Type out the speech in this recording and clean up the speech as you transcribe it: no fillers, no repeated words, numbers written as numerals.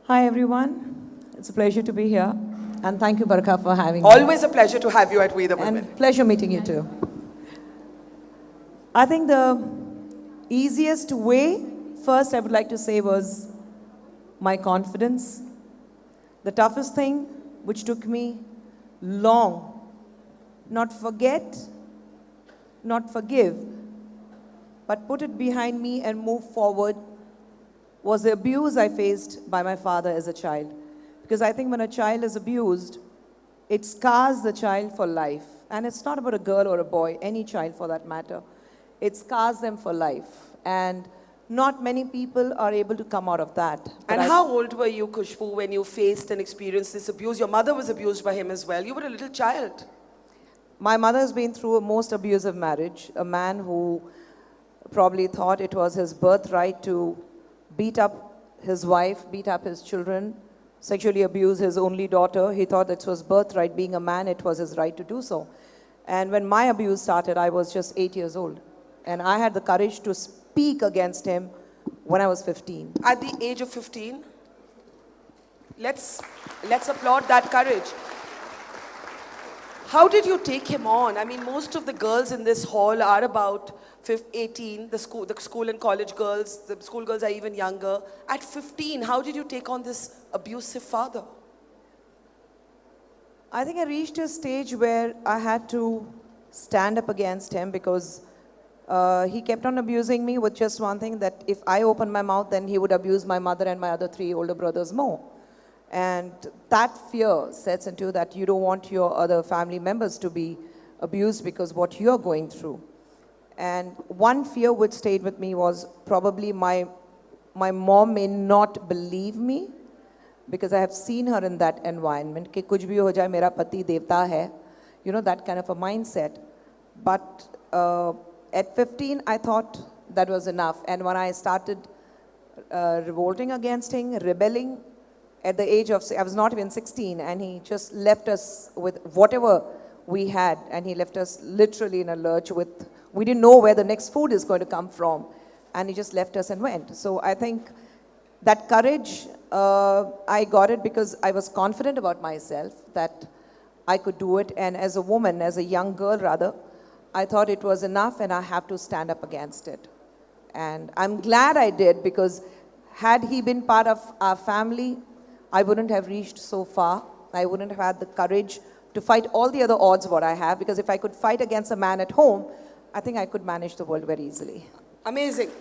Hi everyone, it's a pleasure to be here and thank you Barkha for having me. Always a pleasure to have you at We the Women. And pleasure meeting you too. I think the easiest way, first I would like to say was my confidence. The toughest thing which took me long, not forget, not forgive, but put it behind me and move forward was the abuse I faced by my father as a child. Because I think when a child is abused, it scars the child for life. And it's not about a girl or a boy, any child for that matter. It scars them for life. And not many people are able to come out of that. And how old were you, Khushbu, when you faced and experienced this abuse? Your mother was abused by him as well. You were a little child. My mother has been through a most abusive marriage. A man who probably thought it was his birthright to beat up his wife, beat up his children, sexually abuse his only daughter. He thought it was birthright. Being a man, it was his right to do so. And when my abuse started, I was just 8 years old. And I had the courage to speak against him when I was 15. At the age of 15? Let's applaud that courage. How did you take him on? I mean, most of the girls in this hall are about 18, the school and college girls, the school girls are even younger. At 15, how did you take on this abusive father? I think I reached a stage where I had to stand up against him because he kept on abusing me with just one thing, that if I opened my mouth, then he would abuse my mother and my other 3 older brothers more. And that fear sets into that you don't want your other family members to be abused because what you're going through. And one fear which stayed with me was probably my mom may not believe me because I have seen her in that environment. Ki kuch bhi ho jaye, mera pati devta hai. You know, that kind of a mindset. But at 15, I thought that was enough. And when I started revolting against him, rebelling, at the age of, I was not even 16, and he just left us with whatever we had, and he left us literally in a lurch with, we didn't know where the next food is going to come from, and he just left us and went. So I think that courage, I got it because I was confident about myself that I could do it, and as a woman, as a young girl rather, I thought it was enough and I have to stand up against it. And I'm glad I did, because had he been part of our family, I wouldn't have reached so far. I wouldn't have had the courage to fight all the other odds what I have, because if I could fight against a man at home, I think I could manage the world very easily. Amazing.